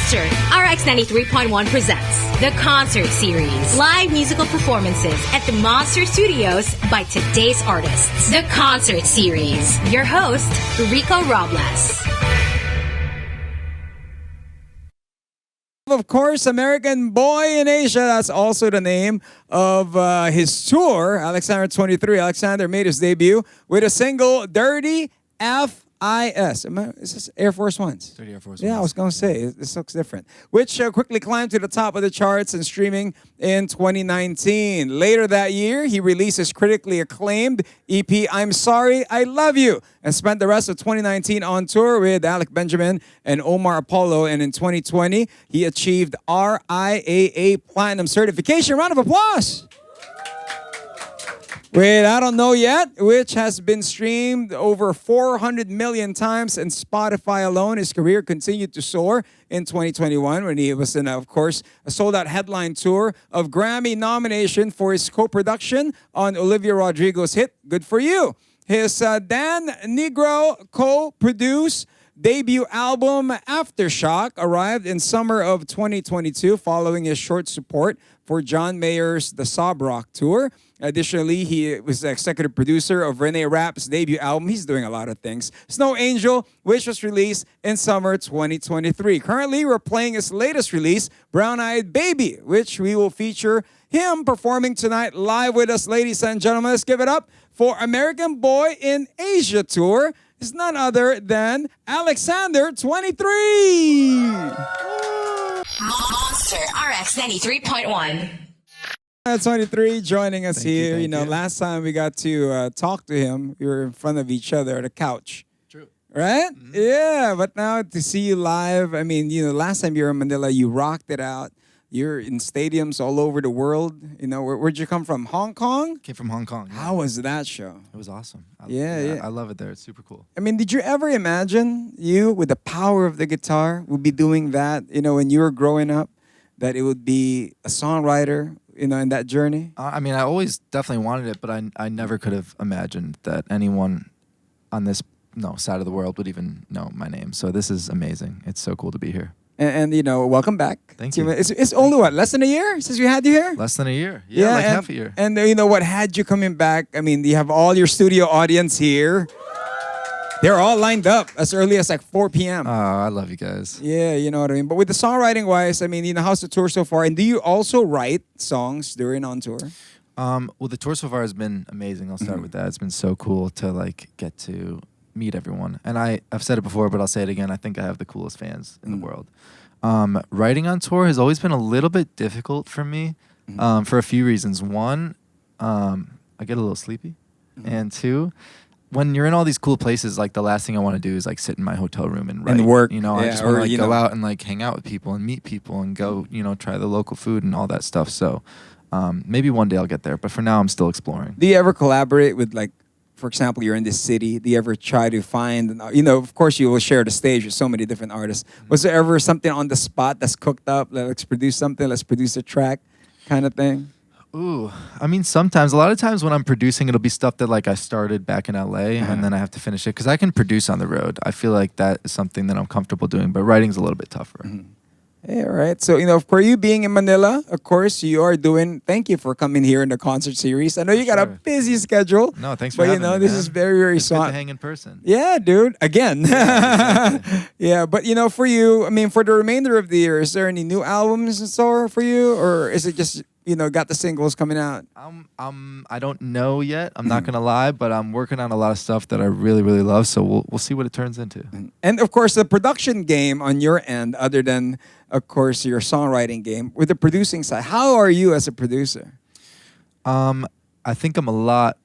Monster RX93.1 presents the Concert Series. Live musical performances at the Monster Studios by today's artists. The Concert Series. Your host, Rico Robles. Of course, American Boy in Asia. That's also the name of his tour. RX931. Alexander made his debut with a single, Dirty FIS. Is this Air Force Ones? Dirty Air Force Ones. Yeah, I was going to say, this looks different. Which quickly climbed to the top of the charts and streaming in 2019. Later that year, he released his critically acclaimed EP, I'm Sorry, I Love You, and spent the rest of 2019 on tour with Alec Benjamin and Omar Apollo. And in 2020, he achieved RIAA Platinum certification. Round of applause! Wait, I Don't Know Yet, which has been streamed over 400 million times in Spotify alone. His career continued to soar in 2021 when he was in, of course, a sold-out headline tour of Grammy nomination for his co-production on Olivia Rodrigo's hit, Good For You. His Dan Negro co-produced debut album, Aftershock, arrived in summer of 2022 following his short support for John Mayer's The Sob Rock Tour. Additionally, he was the executive producer of Rene Rapp's debut album. He's doing a lot of things. Snow Angel, which was released in summer 2023. Currently, we're playing his latest release, Brown Eyed Baby, which we will feature him performing tonight live with us, ladies and gentlemen. Let's give it up for American Boy in Asia Tour. It's none other than Alexander 23. Monster RX 93.1. 23 joining us here. Thank You know, you. last time we got to talk to him, we were in front of each other at a couch. True. Right? Yeah, but now to see you live, I mean, you know, last time you were in Manila, you rocked it out. You're in stadiums all over the world. You know, where'd you come from? Hong Kong? Came from Hong Kong. Yeah. How was that show? It was awesome. Yeah. I love it there. It's super cool. I mean, did you ever imagine you, with the power of the guitar, would be doing that, you know, when you were growing up, that it would be a songwriter, you know, in that journey? I mean, I always definitely wanted it, but I never could have imagined that anyone on this side of the world would even know my name. So this is amazing. It's so cool to be here. And you know, welcome back. Thank you. It's only, what, less than a year since we had you here? Less than a year. Yeah, like and, half a year. And you know what had you coming back? I mean, you have all your studio audience here. They're all lined up as early as like 4 p.m. Oh, I love you guys. Yeah, you know what I mean? But with the songwriting wise, I mean, you know, how's the tour so far? And do you also write songs during on tour? Well, the tour so far has been amazing. I'll start with that. It's been so cool to like get to meet everyone. And I've said it before, but I'll say it again. I think I have the coolest fans in the world. Writing on tour has always been a little bit difficult for me for a few reasons. One, I get a little sleepy. And two, when you're in all these cool places, like the last thing I want to do is like sit in my hotel room and write. And work. You know, Yeah, I just want to or, like you go know. out and like hang out with people and meet people and go, you know, try the local food and all that stuff. So maybe one day I'll get there. But for now, I'm still exploring. Do you ever collaborate with, like, for example, you're in this city. Do you ever try to find, you know, of course you will share the stage with so many different artists. Was there ever something on the spot that's cooked up? Like, let's produce something, let's produce a track kind of thing? Ooh, I mean, sometimes, a lot of times when I'm producing, it'll be stuff that like I started back in LA and then I have to finish it because I can produce on the road. I feel like that is something that I'm comfortable doing, but writing's a little bit tougher. Hey, all right. So, you know, for you being in Manila, of course, you are doing, thank you for coming here in the concert series. I know you got a Sure. busy schedule. No, thanks for But, you having know, me, this man. is very, very It's good to soft. hang in person. Yeah, dude. Again. exactly. Yeah, but, you know, for you, I mean, for the remainder of the year, is there any new albums in store for you? Or is it just, you know, got the singles coming out? I don't know yet. I'm not gonna lie, but I'm working on a lot of stuff that I really, really love. So we'll see what it turns into. And of course, the production game on your end, other than, of course, your songwriting game, with the producing side, how are you as a producer? I think I'm a lot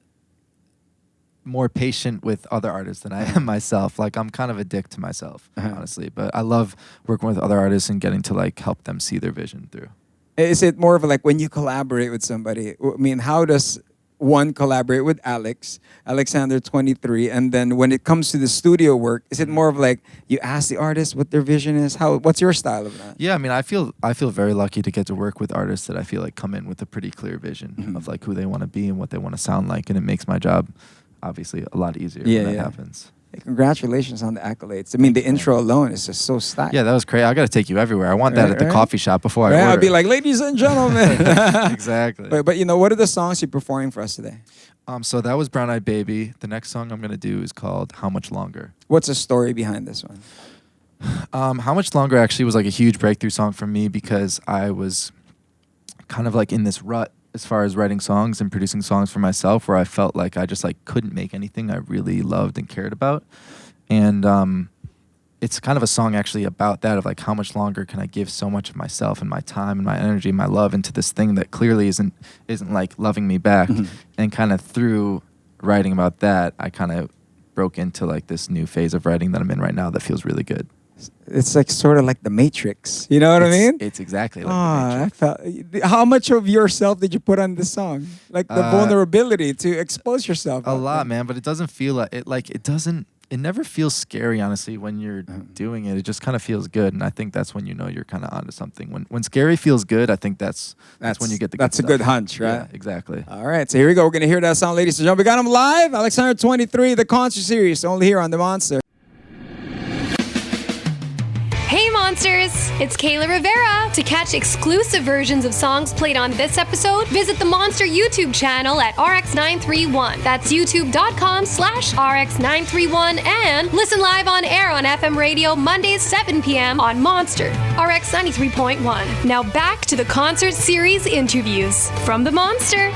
more patient with other artists than I am myself. Like I'm kind of a dick to myself, honestly. But I love working with other artists and getting to like help them see their vision through. Is it more of like when you collaborate with somebody? I mean, how does one collaborate with Alexander 23, and then when it comes to the studio work, is it more of like you ask the artist what their vision is? What's your style of that? Yeah, I mean, I feel very lucky to get to work with artists that I feel like come in with a pretty clear vision of like who they want to be and what they want to sound like, and it makes my job obviously a lot easier when that happens. Hey, congratulations on the accolades. I mean, the intro alone is just so stacked. Yeah, that was crazy. I got to take you everywhere. I want that at the coffee shop before I order. I'd be like, ladies and gentlemen. Exactly. But you know, what are the songs you're performing for us today? So that was Brown Eyed Baby. The next song I'm going to do is called How Much Longer. What's the story behind this one? How Much Longer actually was like a huge breakthrough song for me because I was kind of like in this rut as far as writing songs and producing songs for myself, where I felt like I just like couldn't make anything I really loved and cared about. And it's kind of a song actually about that, of like, how much longer can I give so much of myself and my time and my energy and my love into this thing that clearly isn't like loving me back. And kind of through writing about that, I kind of broke into like this new phase of writing that I'm in right now that feels really good. It's like sort of like The Matrix. You know what I mean? It's exactly like The Matrix. How much of yourself did you put on this song? Like the vulnerability to expose yourself. A lot, man. But it doesn't feel like it. Like it doesn't. It never feels scary, honestly, when you're doing it. It just kind of feels good, and I think that's when you know you're kind of onto something. When scary feels good, I think that's when you get the. That's good a stuff. good hunch, right? Yeah, exactly. All right, so here we go. We're gonna hear that song, ladies and gentlemen. We got them live. RX931, the concert series, only here on the Monster. Hey Monsters! It's Kayla Rivera. To catch exclusive versions of songs played on this episode, visit the Monster YouTube channel at RX931. That's youtube.com/RX931 and listen live on air on FM radio Mondays 7 p.m. on Monster RX93.1. Now back to the concert series interviews from the Monster.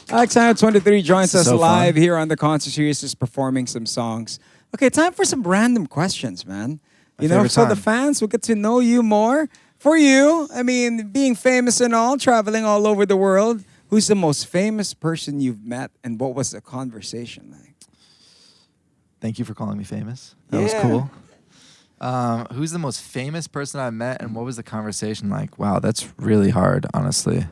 RX923 joins us So live fun. here on the concert series, is performing some songs. Okay, time for some random questions, man. You know, favorite so the time. fans will get to know you more. For you, I mean, being famous and all, traveling all over the world, who's the most famous person you've met, and what was the conversation like? Thank you for calling me famous. That was Yeah. cool. Who's the most famous person I met, and what was the conversation like? Wow, that's really hard, honestly.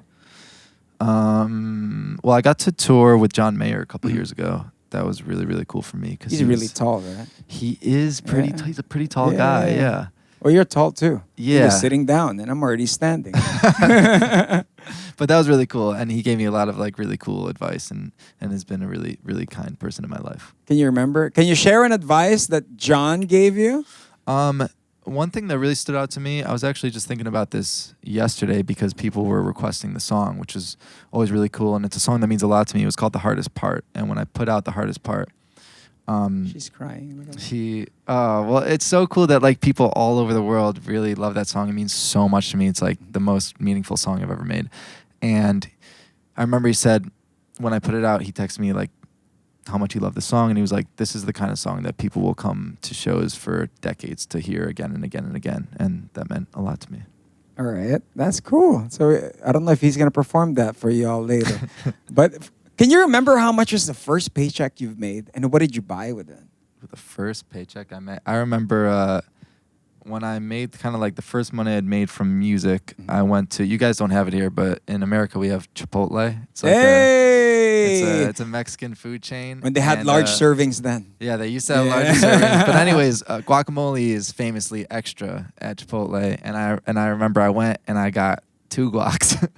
Well, I got to tour with John Mayer a couple years ago. That was really, really cool for me because He's really tall, right? He is pretty. Yeah. He's a pretty tall guy. Yeah. Well, you're tall too. He Yeah. was sitting down, and I'm already standing. But that was really cool, and he gave me a lot of like really cool advice, and has been a really, really kind person in my life. Can you remember? Can you share an advice that John gave you? One thing that really stood out to me, I was actually just thinking about this yesterday because people were requesting the song, which is always really cool, and it's a song that means a lot to me. It was called The Hardest Part, and when I put out The Hardest Part, She's crying. Look at well, it's so cool that like people all over the world really love that song. It means so much to me. It's like the most meaningful song I've ever made. And I remember he said, when I put it out, he texted me like how much he loved the song, and he was like, this is the kind of song that people will come to shows for decades to hear again and again and again, and that meant a lot to me. All right, that's cool. So I don't know if he's gonna perform that for you all later, but can you remember how much was the first paycheck you've made, and what did you buy with it? With the first paycheck I remember when I made kind of like the first money I'd made from music, I went to, you guys don't have it here, but in America we have Chipotle. It's like it's a Mexican food chain. When they had and, large servings then. Yeah, they used to have large servings. But anyways, guacamole is famously extra at Chipotle, and I remember I went and I got 2 guacs,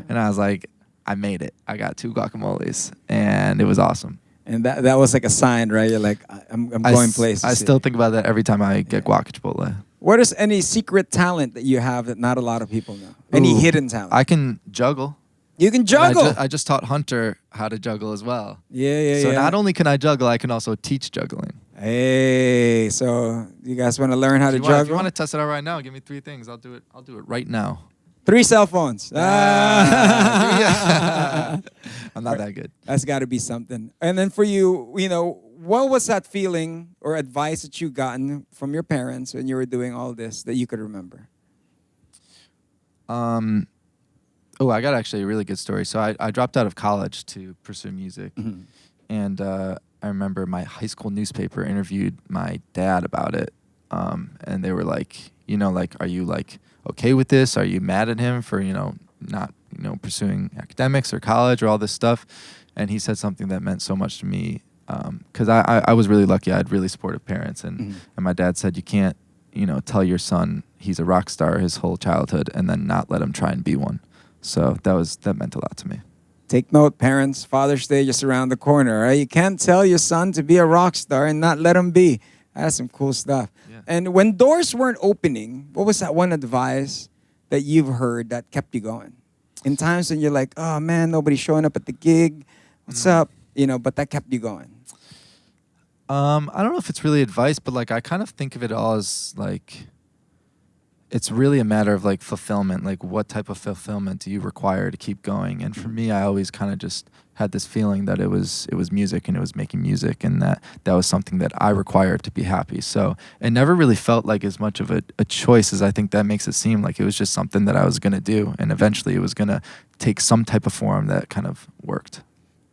and I was like, I made it. I got 2 guacamoles, and it was awesome. And that was like a sign, right? You're like, I'm going places. I still think about that every time I get guac at Chipotle. What is any secret talent that you have that not a lot of people know? Any hidden talent? I can juggle. You can juggle. I just taught Hunter how to juggle as well. Yeah. So not only can I juggle, I can also teach juggling. Hey, so you guys want to learn how to juggle? If you want to test it out right now, give me 3 things. I'll do it right now. 3 cell phones. I'm not that good. That's got to be something. And then for you, you know, what was that feeling or advice that you gotten from your parents when you were doing all this that you could remember? I got actually a really good story. So I dropped out of college to pursue music. Mm-hmm. And I remember my high school newspaper interviewed my dad about it. And they were like, are you like okay with this? Are you mad at him for, not, pursuing academics or college or all this stuff? And he said something that meant so much to me. Because I was really lucky. I had really supportive parents. And my dad said, you can't, tell your son he's a rock star his whole childhood and then not let him try and be one. So that meant a lot to me. Take note, parents, Father's Day just around the corner, right? You can't tell your son to be a rock star and not let him be. That's some cool stuff. Yeah. And when doors weren't opening, what was that one advice that you've heard that kept you going? In times when you're like, oh man, nobody's showing up at the gig. What's up? You know, but that kept you going. I don't know if it's really advice, but like I kind of think of it all as like it's really a matter of like fulfillment. Like what type of fulfillment do you require to keep going? And for me, I always kind of just had this feeling that it was music and it was making music, and that was something that I required to be happy. So it never really felt like as much of a choice as I think that makes it seem. Like it was just something that I was going to do, and eventually it was going to take some type of form that kind of worked.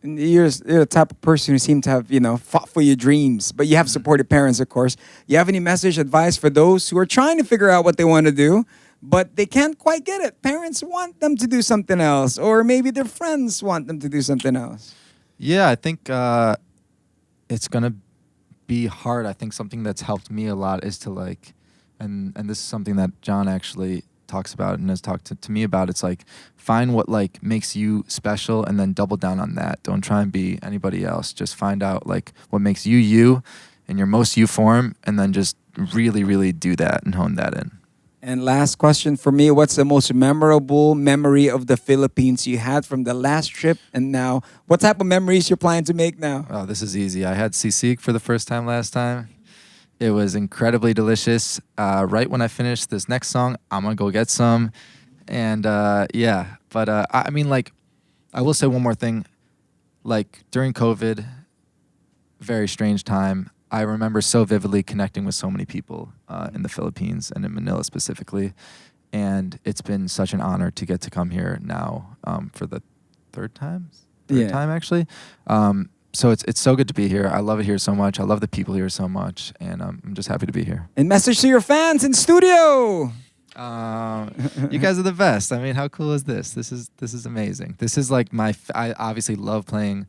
And you're the type of person who seem to have, fought for your dreams, but you have supportive parents, of course. You have any message, advice for those who are trying to figure out what they want to do, but they can't quite get it? Parents want them to do something else, or maybe their friends want them to do something else. Yeah, I think it's going to be hard. I think something that's helped me a lot is to like, and this is something that John actually talks about and has talked to me about. It's like find what like makes you special and then double down on that. Don't try and be anybody else. Just find out like what makes you you in your most you form, and then just really, really do that and hone that in. And last question for me, what's the most memorable memory of the Philippines you had from the last trip and now? What type of memories you're planning to make now? Oh, this is easy. I had sisig for the first time last time. It was incredibly delicious. Right when I finish this next song, I'm going to go get some. And yeah, but I mean, like, I will say one more thing. Like, during COVID, very strange time, I remember so vividly connecting with so many people in the Philippines and in Manila specifically. And it's been such an honor to get to come here now for the third time actually. So it's so good to be here. I love it here so much. I love the people here so much, and I'm just happy to be here. And message to your fans in studio. You guys are the best. I mean, how cool is this? This is amazing. This is like I obviously love playing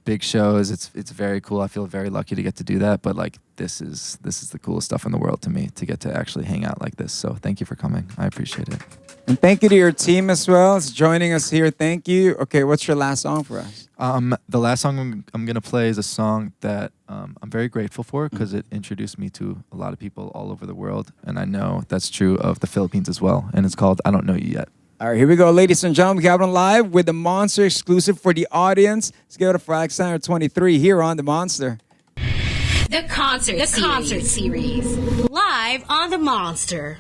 big shows. It's very cool. I feel very lucky to get to do that. But like this is the coolest stuff in the world to me, to get to actually hang out like this. So thank you for coming. I appreciate it. And thank you to your team as well. It's joining us here. Thank you. Okay, what's your last song for us? The last song I'm going to play is a song that I'm very grateful for, because it introduced me to a lot of people all over the world. And I know that's true of the Philippines as well. And it's called I Don't Know You Yet. All right, here we go, ladies and gentlemen. We have it on live with the Monster exclusive for the audience. Let's give it for RX931 here on the Monster. The concert series. Live on the Monster.